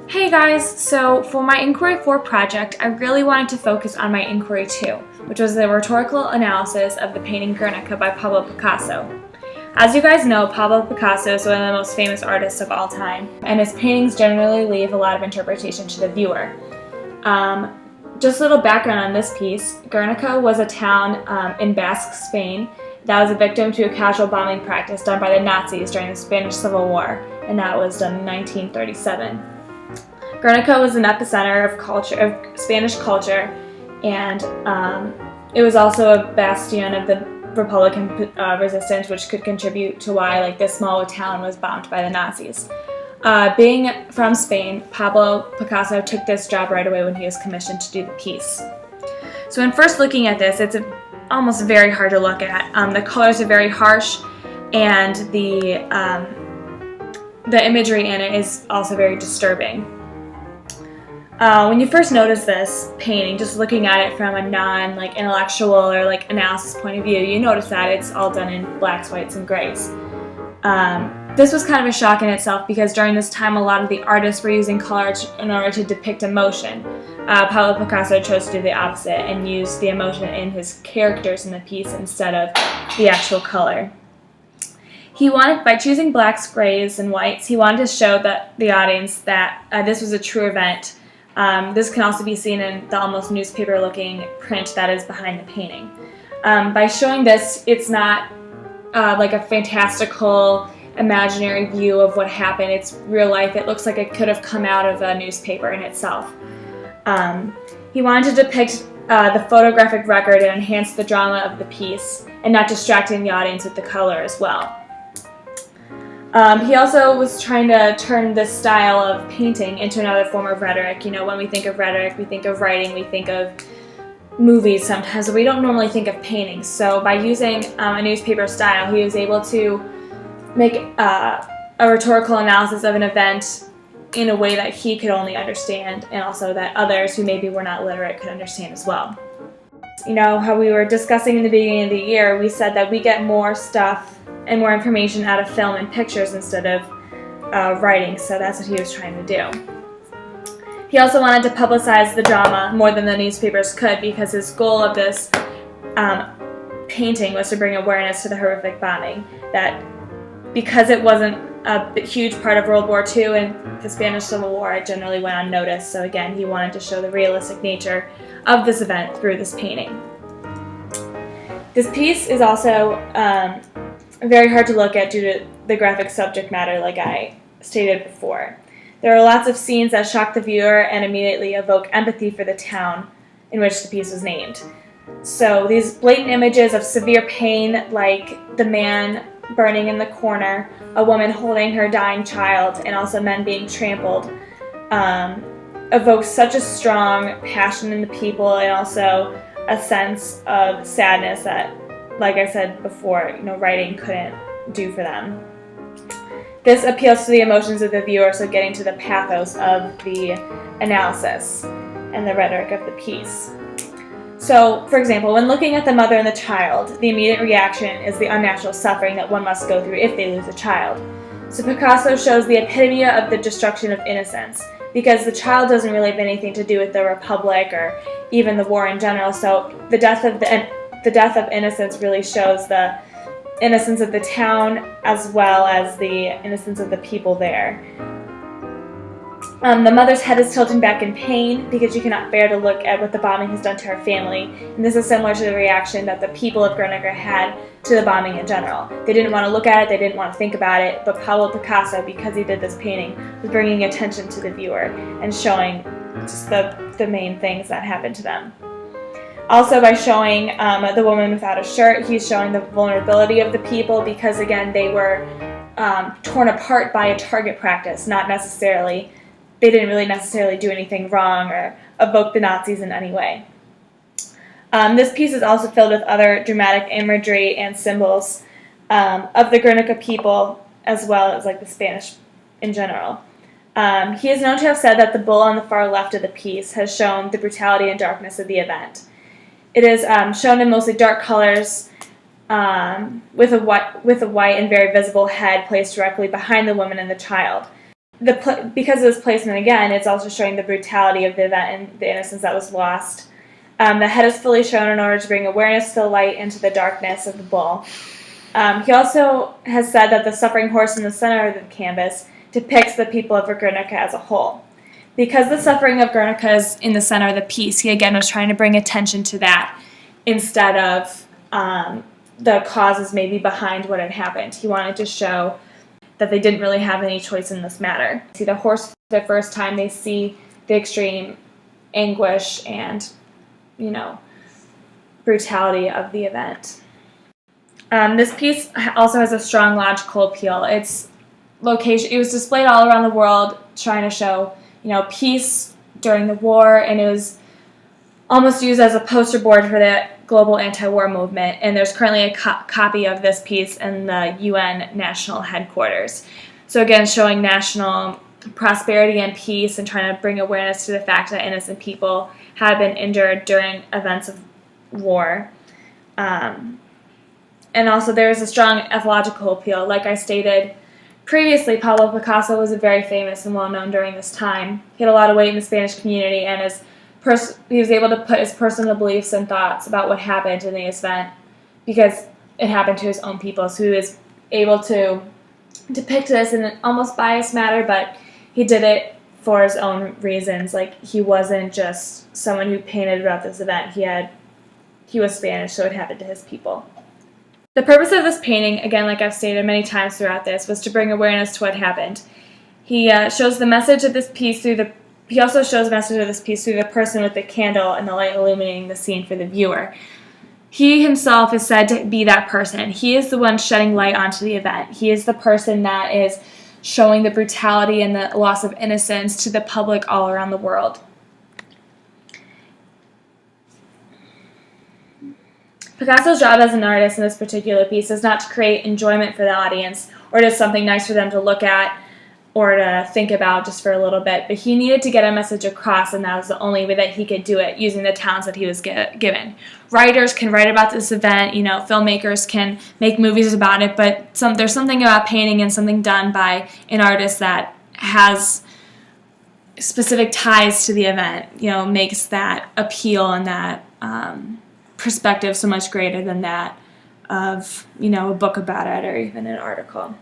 Hey guys, so for my Inquiry 4 project, I really wanted to focus on my Inquiry 2, which was the rhetorical analysis of the painting Guernica by Pablo Picasso. As you guys know, Pablo Picasso is one of the most famous artists of all time, and his paintings generally leave a lot of interpretation to the viewer. Just a little background on this piece. Guernica was a town in Basque Spain that was a victim to a casual bombing practice done by the Nazis during the Spanish Civil War, and that was done in 1937. Guernica was an epicenter of Spanish culture, and it was also a bastion of the Republican resistance, which could contribute to why this small town was bombed by the Nazis. Being from Spain, Pablo Picasso took this job right away when he was commissioned to do the piece. So when first looking at this, it's almost very hard to look at. The colors are very harsh, and the imagery in it is also very disturbing. When you first notice this painting, just looking at it from a non-intellectual or analysis point of view, you notice that it's all done in blacks, whites, and grays. This was kind of a shock in itself because during this time a lot of the artists were using color in order to depict emotion. Pablo Picasso chose to do the opposite and use the emotion in his characters in the piece instead of the actual color. By choosing blacks, grays, and whites, he wanted to show the audience that this was a true event. This can also be seen in the almost newspaper-looking print that is behind the painting. By showing this, it's not like a fantastical, imaginary view of what happened. It's real life. It looks like it could have come out of a newspaper in itself. He wanted to depict the photographic record and enhance the drama of the piece, and not distracting the audience with the color as well. He also was trying to turn this style of painting into another form of rhetoric. You know, when we think of rhetoric, we think of writing, we think of movies sometimes, but we don't normally think of paintings. So by using a newspaper style, he was able to make a rhetorical analysis of an event in a way that he could only understand, and also that others who maybe were not literate could understand as well. You know, how we were discussing in the beginning of the year, we said that we get more stuff and more information out of film and pictures instead of writing, so that's what he was trying to do. He also wanted to publicize the drama more than the newspapers could, because his goal of this painting was to bring awareness to the horrific bombing, that because it wasn't a huge part of World War II and the Spanish Civil War, it generally went unnoticed. So again, he wanted to show the realistic nature of this event through this painting. This piece is also very hard to look at due to the graphic subject matter, like I stated before. There are lots of scenes that shock the viewer and immediately evoke empathy for the town in which the piece was named. So these blatant images of severe pain, like the man burning in the corner, a woman holding her dying child, and also men being trampled, evoke such a strong passion in the people, and also a sense of sadness that, like I said before, writing couldn't do for them. This appeals to the emotions of the viewer, so getting to the pathos of the analysis and the rhetoric of the piece. So, for example, when looking at the mother and the child, the immediate reaction is the unnatural suffering that one must go through if they lose a child. So Picasso shows the epitome of the destruction of innocence, because the child doesn't really have anything to do with the Republic or even the war in general, so the death of innocence really shows the innocence of the town as well as the innocence of the people there. The mother's head is tilting back in pain because she cannot bear to look at what the bombing has done to her family, and this is similar to the reaction that the people of Guernica had to the bombing in general. They didn't want to look at it, they didn't want to think about it, but Pablo Picasso, because he did this painting, was bringing attention to the viewer and showing just the main things that happened to them. Also, by showing the woman without a shirt, he's showing the vulnerability of the people, because again, they were torn apart by a target practice, they didn't really necessarily do anything wrong or evoke the Nazis in any way. This piece is also filled with other dramatic imagery and symbols of the Guernica people, as well as the Spanish in general. He is known to have said that the bull on the far left of the piece has shown the brutality and darkness of the event. It is shown in mostly dark colors, with a white and very visible head placed directly behind the woman and the child. Because of this placement, again, it's also showing the brutality of the event and the innocence that was lost. The head is fully shown in order to bring awareness to the light into the darkness of the bull. He also has said that the suffering horse in the center of the canvas depicts the people of Guernica as a whole. Because the suffering of Guernica is in the center of the piece, he again was trying to bring attention to that instead of the causes maybe behind what had happened. He wanted to show that they didn't really have any choice in this matter. See the horse for the first time, they see the extreme anguish and, brutality of the event. This piece also has a strong logical appeal. It was displayed all around the world trying to show, peace during the war, and it was almost used as a poster board for the global anti-war movement, and there's currently a copy of this piece in the UN National Headquarters. So again, showing national prosperity and peace and trying to bring awareness to the fact that innocent people have been injured during events of war. And also there is a strong ethological appeal. Like I stated previously, Pablo Picasso was very famous and well-known during this time. He had a lot of weight in the Spanish community, and he was able to put his personal beliefs and thoughts about what happened in the event because it happened to his own people. So he was able to depict this in an almost biased manner, but he did it for his own reasons. Like, he wasn't just someone who painted about this event. He was Spanish, so it happened to his people. The purpose of this painting, again, like I've stated many times throughout this, was to bring awareness to what happened. He shows the message of this piece He also shows the message of this piece through the person with the candle and the light illuminating the scene for the viewer. He himself is said to be that person. He is the one shedding light onto the event. He is the person that is showing the brutality and the loss of innocence to the public all around the world. Picasso's job as an artist in this particular piece is not to create enjoyment for the audience or just something nice for them to look at or to think about just for a little bit, but he needed to get a message across, and that was the only way that he could do it, using the talents that he was given. Writers can write about this event, filmmakers can make movies about it, but there's something about painting and something done by an artist that has specific ties to the event, makes that appeal and that perspective so much greater than that of, a book about it or even an article.